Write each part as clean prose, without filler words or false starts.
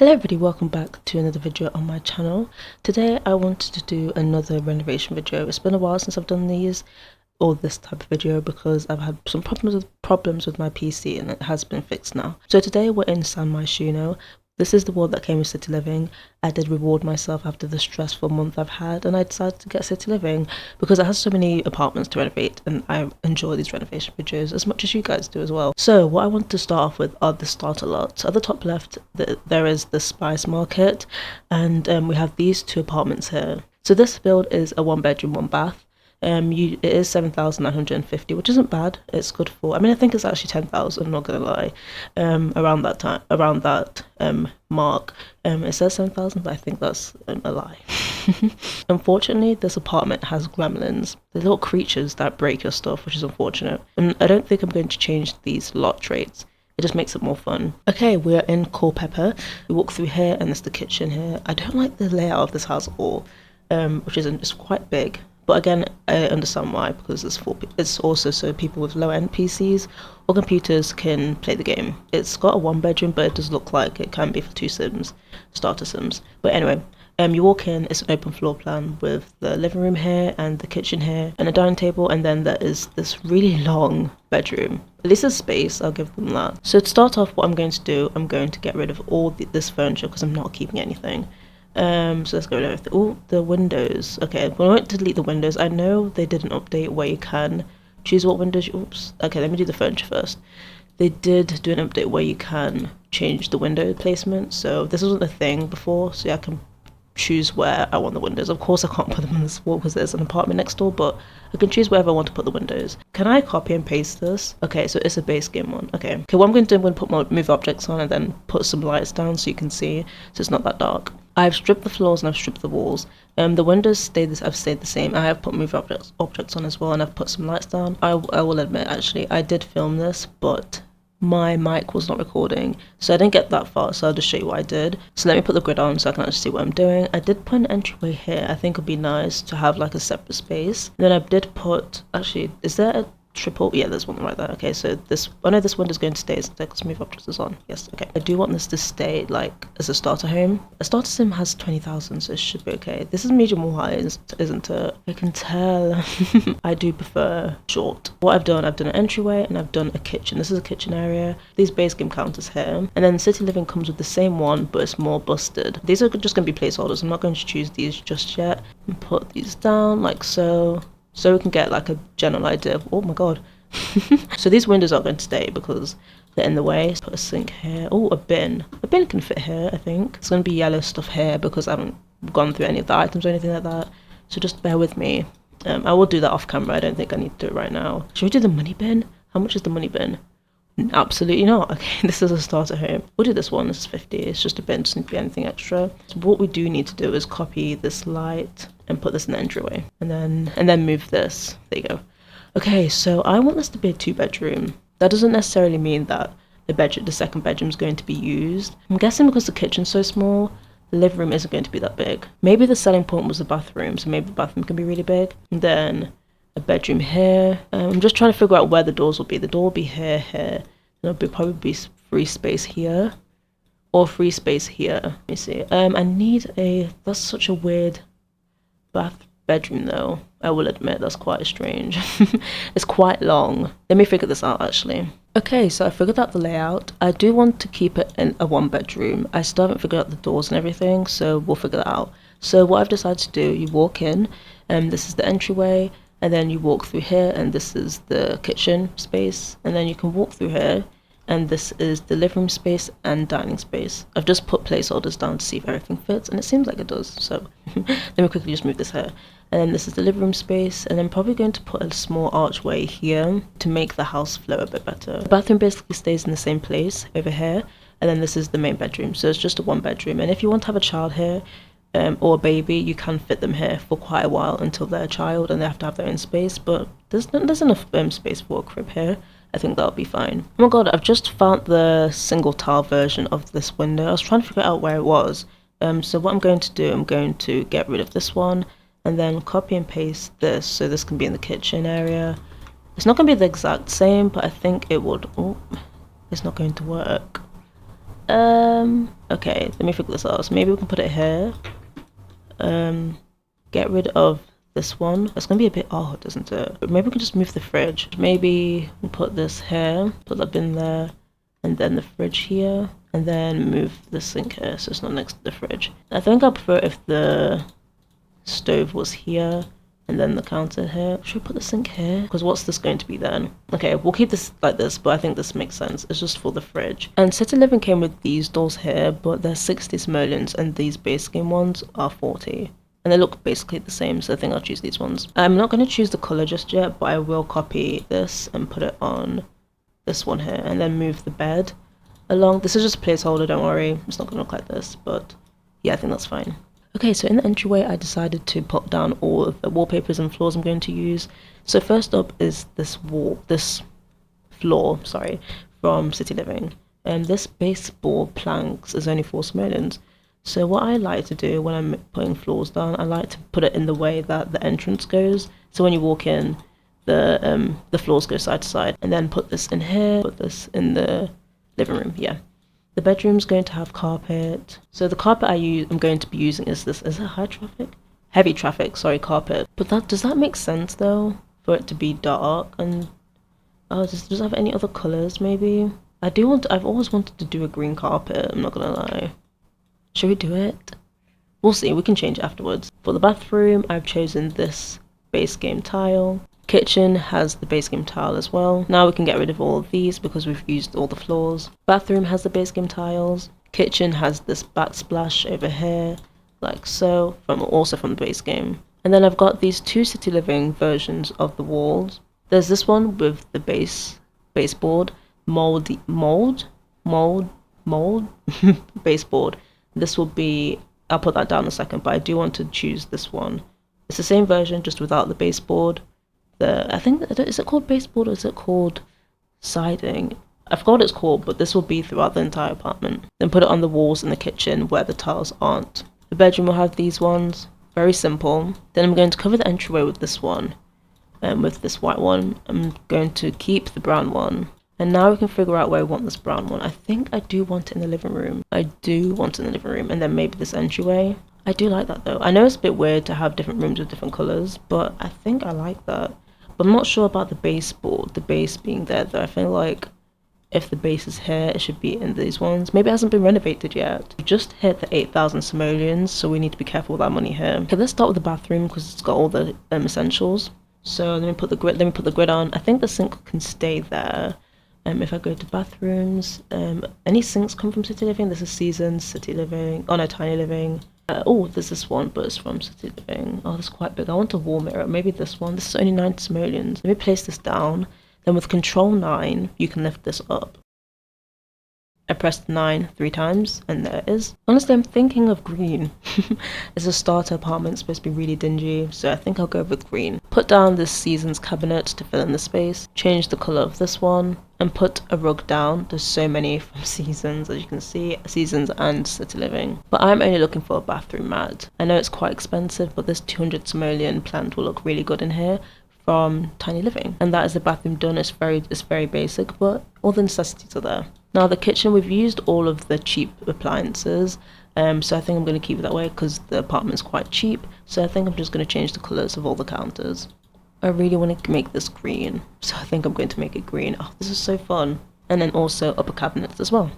Hello everybody, welcome back to another video on my channel. Today I wanted to do another renovation video. It's been a while since I've done these or this type of video because I've had some problems with my PC and it has been fixed now. So today we're in San Myshuno. This is the ward that came with City Living. I did reward myself after the stressful month I've had and I decided to get City Living because it has so many apartments to renovate and I enjoy these renovation videos as much as you guys do as well. So what I want to start off with are the starter lots. At the top left there is the Spice Market and we have these two apartments here. So this build is a 1 bedroom, 1 bath. It is 7,950, which isn't bad. It's good for, I mean, I think it's actually 10,000, I'm not gonna lie, around that mark. It says 7,000, but I think that's a lie. Unfortunately, this apartment has gremlins, the little creatures that break your stuff, which is unfortunate. And I don't think I'm going to change these lot traits. It just makes it more fun. Okay, we're in Culpepper. We walk through here and there's the kitchen here. I don't like the layout of this house at all, it's quite big. But again, I understand why, because it's also so people with low-end PCs or computers can play the game. It's got a 1 bedroom, but it does look like it can be for 2 sims, starter sims. But anyway, you walk in, it's an open floor plan with the living room here and the kitchen here and a dining table, and then there is this really long bedroom. At least there's space, I'll give them that. So to start off, what I'm going to do, I'm going to get rid of all this furniture because I'm not keeping anything. So let's go with everything. Oh, the windows. Okay, we won't delete the windows. I know they did an update where you can choose what windows oops. Okay, let me do the furniture first. They did do an update where you can change the window placement. So this wasn't a thing before, so yeah, I can choose where I want the windows. Of course I can't put them on this wall because there's an apartment next door, but I can choose wherever I want to put the windows. Can I copy and paste this? Okay, so it's a base game one. Okay, what I'm going to do, I'm going to put my move objects on and then put some lights down so you can see, so it's not that dark. I've stripped the floors and I've stripped the walls. The windows I've stayed the same. I have put move objects on as well, and I've put some lights down. I will admit, actually, I did film this, but my mic was not recording, so I didn't get that far, so I'll just show you what I did. So let me put the grid on so I can actually see what I'm doing. I did put an entryway here. I think it'd be nice to have like a separate space. And then I did put, actually, is there a triple? Yeah, there's one right there. Okay, so this window's going to stay because move objects is on. Yes, okay. I do want this to stay like as a starter home. A starter sim has 20,000, so it should be okay. This is medium or high, isn't it? I can tell. I do prefer short. What I've done an entryway and I've done a kitchen. This is a kitchen area. These base game counters here. And then City Living comes with the same one, but it's more busted. These are just going to be placeholders. I'm not going to choose these just yet. And put these down like so. So we can get like a general idea of, oh my god. So these windows are going to stay because they're in the way. Put a sink here. Oh, a bin. A bin can fit here, I think. It's going to be yellow stuff here because I haven't gone through any of the items or anything like that. So just bear with me. I will do that off camera. I don't think I need to do it right now. Should we do the money bin? How much is the money bin? Absolutely not. Okay, this is a starter home. We'll do this one. This is 50. It's just a bin. Doesn't need to be anything extra. So what we do need to do is copy this light and put this in the entryway, and then move this. There you go. Okay, so I want this to be a 2-bedroom. That doesn't necessarily mean that the second bedroom is going to be used. I'm guessing because the kitchen's so small, the living room isn't going to be that big. Maybe the selling point was the bathroom, so maybe the bathroom can be really big. And then a bedroom here. I'm just trying to figure out where the doors will be. The door will be here. There'll probably be free space here, or free space here. Let me see. I need that's such a weird bedroom though. I will admit that's quite strange. It's quite long. Let me figure this out actually. Okay, so I figured out the layout. I do want to keep it in a 1-bedroom. I still haven't figured out the doors and everything, so we'll figure that out. So what I've decided to do, you walk in, and this is the entryway, and then you walk through here, and this is the kitchen space, and then you can walk through here, and this is the living room space and dining space. I've just put placeholders down to see if everything fits, and it seems like it does, so let me quickly just move this here. And then this is the living room space, and I'm probably going to put a small archway here to make the house flow a bit better. The bathroom basically stays in the same place over here, and then this is the main bedroom, so it's just a 1-bedroom. And if you want to have a child here, or a baby, you can fit them here for quite a while until they're a child and they have to have their own space, but there's enough space for a crib here. I think that'll be fine. Oh my god, I've just found the single tile version of this window. I was trying to figure out where it was. So what I'm going to do, I'm going to get rid of this one and then copy and paste this so this can be in the kitchen area. It's not going to be the exact same, but I think it would. Oh, it's not going to work. Okay, let me figure this out. So maybe we can put it here. Get rid of this one. It's gonna be a bit odd, isn't it? But maybe we can just move the fridge. Maybe we'll put this here, put that bin there, and then the fridge here, and then move the sink here so it's not next to the fridge. I think I prefer if the stove was here and then the counter here. Should we put the sink here? Because what's this going to be then? Okay, we'll keep this like this, but I think this makes sense. It's just for the fridge. And City Living came with these doors here, but they're 60 simoleons and these base game ones are 40. And they look basically the same, so I think I'll choose these ones. I'm not going to choose the color just yet, but I will copy this and put it on this one here and then move the bed along. This is just a placeholder, don't worry. It's not going to look like this, but yeah, I think that's fine. Okay, so in the entryway, I decided to pop down all of the wallpapers and floors I'm going to use. So first up is this floor, from City Living. And this baseboard planks is only 4 simoleons. So what I like to do when I'm putting floors down, I like to put it in the way that the entrance goes. So when you walk in, the floors go side to side. And then put this in here, put this in the living room, yeah. The bedroom's going to have carpet. So the carpet I'm going to be using is this. Is it high traffic? Heavy traffic, sorry, carpet. But does that make sense though? For it to be dark and does it have any other colours maybe? I've always wanted to do a green carpet, I'm not gonna lie. Should we do it? We'll see, we can change it afterwards. For the bathroom, I've chosen this base game tile. Kitchen has the base game tile as well. Now we can get rid of all of these because we've used all the floors. Bathroom has the base game tiles. Kitchen has this backsplash over here, like so, also from the base game. And then I've got these 2 City Living versions of the walls. There's this one with the baseboard, mold baseboard. This will be, I'll put that down in a second, but I do want to choose this one. It's the same version, just without the baseboard. Is it called baseboard or is it called siding? I forgot what it's called, but this will be throughout the entire apartment. Then put it on the walls in the kitchen where the tiles aren't. The bedroom will have these ones, very simple. Then I'm going to cover the entryway with this one, with this white one. I'm going to keep the brown one. And now we can figure out where I want this brown one. I think I do want it in the living room. And then maybe this entryway. I do like that though. I know it's a bit weird to have different rooms with different colours, but I think I like that. But I'm not sure about the baseboard, the base being there though. I feel like if the base is here, it should be in these ones. Maybe it hasn't been renovated yet. We just hit the 8,000 simoleons, so we need to be careful with our money here. Okay, let's start with the bathroom because it's got all the essentials. So let me put the grid on. I think the sink can stay there. If I go to bathrooms, any sinks come from City Living. This is Seasons, City Living. Oh no, Tiny Living. There's this one, but it's from City Living. Oh, that's quite big. I want a wall mirror. Maybe this one. This is only 9 simoleons. Let me place this down. Then with Control 9, you can lift this up. I pressed 9 3 times, and there it is. Honestly, I'm thinking of green. It's a starter apartment, it's supposed to be really dingy, so I think I'll go with green. Put down this Seasons cabinet to fill in the space. Change the colour of this one, and put a rug down. There's so many from Seasons, as you can see, Seasons and City Living. But I'm only looking for a bathroom mat. I know it's quite expensive, but this 200 simoleon plant will look really good in here from Tiny Living. And that is the bathroom done. It's very basic, but all the necessities are there. Now the kitchen, we've used all of the cheap appliances, so I think I'm going to keep it that way because the apartment's quite cheap. So I think I'm just going to change the colours of all the counters. I really want to make this green, so I think I'm going to make it green. Oh, this is so fun. And then also upper cabinets as well.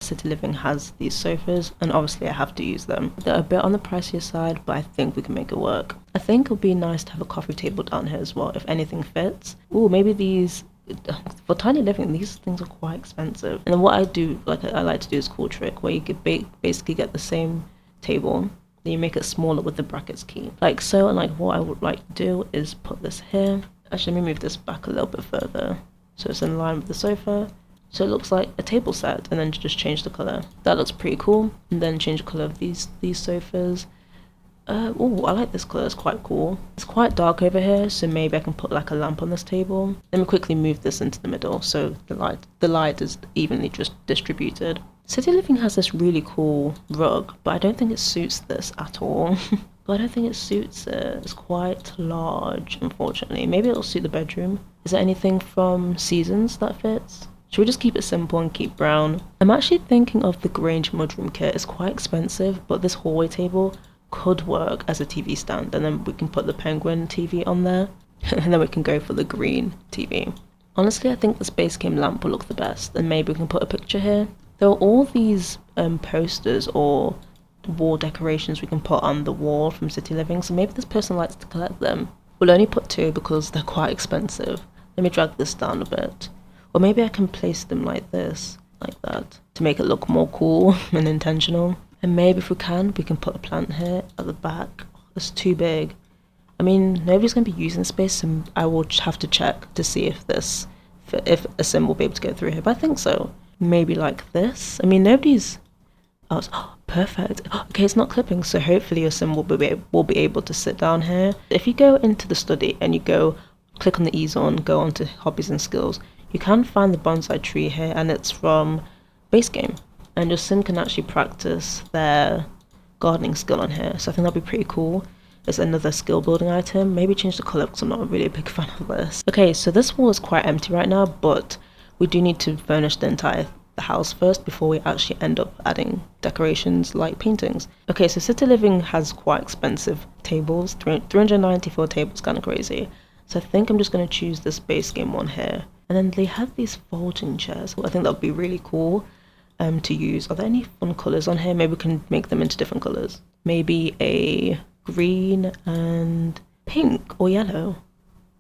City Living has these sofas, and obviously I have to use them. They're a bit on the pricier side, but I think we can make it work. I think it would be nice to have a coffee table down here as well, if anything fits. Ooh, maybe these, for Tiny Living, these things are quite expensive. And then what I like to do is a cool trick, where you could basically get the same table, then you make it smaller with the brackets key. Like so, and like what I would like to do is put this here. Actually, let me move this back a little bit further, so it's in line with the sofa. So it looks like a table set, and then just change the colour. That looks pretty cool. And then change the colour of these sofas. I like this colour, it's quite cool. It's quite dark over here, so maybe I can put like a lamp on this table. Let me quickly move this into the middle so the light is evenly just distributed. City Living has this really cool rug, but I don't think it suits this at all. but I don't think it suits it. It's quite large, unfortunately. Maybe it'll suit the bedroom. Is there anything from Seasons that fits? Should we just keep it simple and keep brown? I'm actually thinking of the Grange mudroom kit. It's quite expensive, but this hallway table could work as a TV stand, and then we can put the penguin TV on there, and then we can go for the green TV. Honestly, I think this base game lamp will look the best, and maybe we can put a picture here. There are all these posters or wall decorations we can put on the wall from City Living, so maybe this person likes to collect them. We'll only put 2 because they're quite expensive. Let me drag this down a bit. Or maybe I can place them like this, like that, to make it look more cool and intentional. And maybe if we can put a plant here at the back. It's too big. I mean, nobody's going to be using space, so I will have to check to see if a sim will be able to go through here. But I think so. Maybe like this. I mean, nobody's... Oh, perfect. Okay, it's not clipping, so hopefully your sim will be able to sit down here. If you go into the study and you click on the e-zone, go on to hobbies and skills, you can find the bonsai tree here, and it's from base game. And your sim can actually practice their gardening skill on here, so I think that'll be pretty cool. It's another skill building item. Maybe change the colour because I'm not really a big fan of this. Okay, so this wall is quite empty right now, but we do need to furnish the entire house first before we actually end up adding decorations like paintings. Okay, so City Living has quite expensive tables. 394 tables, kind of crazy. So I think I'm just going to choose this base game one here. And then they have these folding chairs. I think that would be really cool to use. Are there any fun colours on here? Maybe we can make them into different colours. Maybe a green and pink or yellow.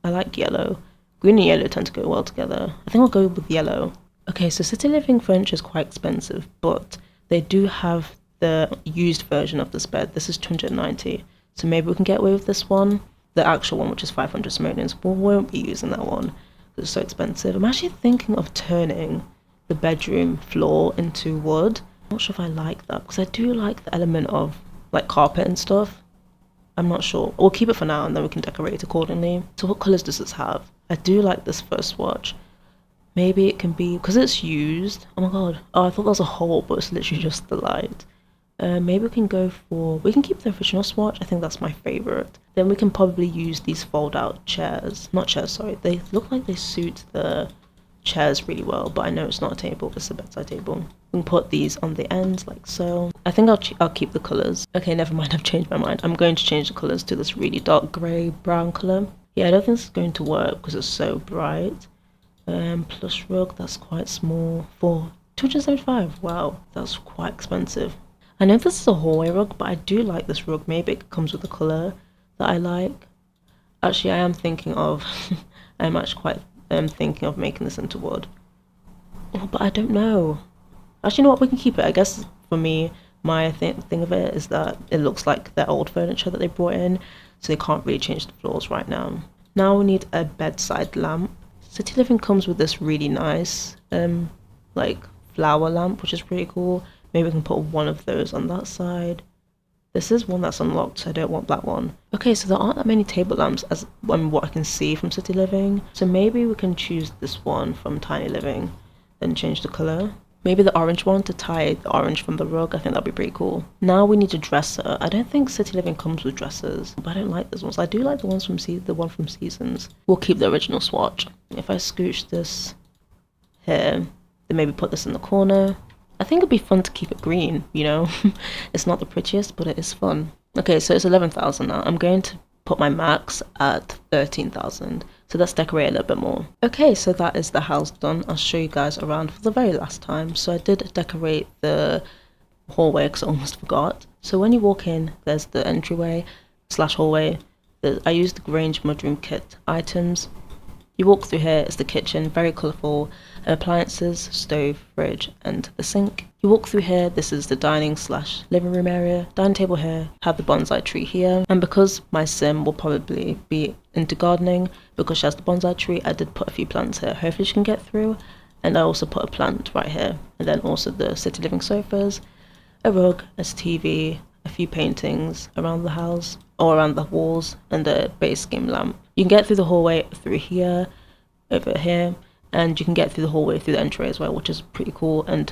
I like yellow. Green and yellow tend to go well together. I think I'll go with yellow. Okay, so City Living furniture is quite expensive, but they do have the used version of this bed. This is 290. So maybe we can get away with this one. The actual one, which is 500 simoleons, we won't be using that one because it's so expensive. I'm actually thinking of turning the bedroom floor into wood. I'm not sure if I like that because I do like the element of like carpet and stuff. I'm not sure. We'll keep it for now and then we can decorate it accordingly. So what colours does this have? I do like this first swatch. Maybe it can be, because it's used. Oh my god. Oh, I thought that was a hole, but it's literally just the light. Maybe we can keep the original swatch. I think that's my favourite. Then we can probably use these fold out chairs. Not chairs, sorry. They look like they suit the chairs really well, but I know it's not a table, it's a bedside table. We can put these on the ends like so. I think I'll keep the colours. Okay, never mind, I've changed my mind. I'm going to change the colours to this really dark grey brown colour. Yeah, I don't think this is going to work because it's so bright. Plush rug, that's quite small for 275. Wow, that's quite expensive. I know this is a hallway rug, but I do like this rug. Maybe it comes with a colour that I like. Actually, I am thinking of I'm actually quite thinking of making this into wood. Oh, but I don't know. Actually, you know what, we can keep it. I guess for me, my thing of it is that it looks like their old furniture that they brought in, so they can't really change the floors right now. Now we need a bedside lamp. City Living comes with this really nice like flower lamp, which is pretty cool. Maybe we can put one of those on that side. This is one that's unlocked, so I don't want that one. Okay, so there aren't that many table lamps as what I can see from City Living. So maybe we can choose this one from Tiny Living, then change the colour. Maybe the orange one to tie the orange from the rug. I think that'd be pretty cool. Now we need a dresser. I don't think City Living comes with dressers, but I don't like those ones. I do like the one from Seasons. We'll keep the original swatch. If I scooch this here, then maybe put this in the corner. I think it'd be fun to keep it green, you know? It's not the prettiest, but it is fun. Okay, so it's 11,000 now. I'm going to put my max at 13,000. So let's decorate a little bit more. Okay, so that is the house done. I'll show you guys around for the very last time. So I did decorate the hallway because I almost forgot. So when you walk in, there's the entryway / hallway. I used the Grange mudroom kit items. You walk through here, it's the kitchen, very colourful, appliances, stove, fridge, and the sink. You walk through here, this is the dining / living room area, dining table here, have the bonsai tree here, and because my sim will probably be into gardening, because she has the bonsai tree, I did put a few plants here, hopefully she can get through, and I also put a plant right here, and then also the City Living sofas, a rug, a TV, a few paintings around the house, or around the walls, and a base game lamp. You can get through the hallway through here, over here, and you can get through the hallway through the entryway as well, which is pretty cool, and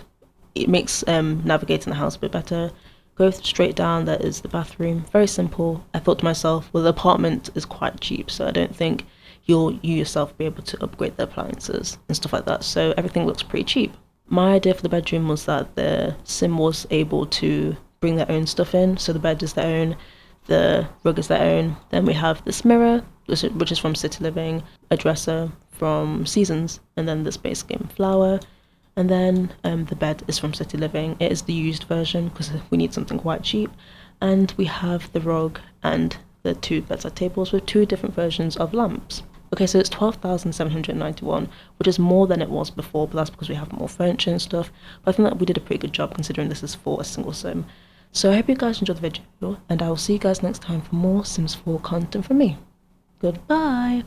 it makes navigating the house a bit better. Go straight down, there is the bathroom. Very simple. I thought to myself, well, the apartment is quite cheap, so I don't think you yourself be able to upgrade the appliances and stuff like that. So everything looks pretty cheap. My idea for the bedroom was that the sim was able to bring their own stuff in. So the bed is their own, the rug is their own. Then we have this mirror, which is from City Living, a dresser from Seasons, and then this base game flower. And then the bed is from City Living. It is the used version because we need something quite cheap. And we have the rug and the two bedside tables with two different versions of lamps. Okay, so it's 12,791, which is more than it was before, but that's because we have more furniture and stuff. But I think that we did a pretty good job considering this is for a single sim. So I hope you guys enjoyed the video, and I will see you guys next time for more Sims 4 content from me. Goodbye!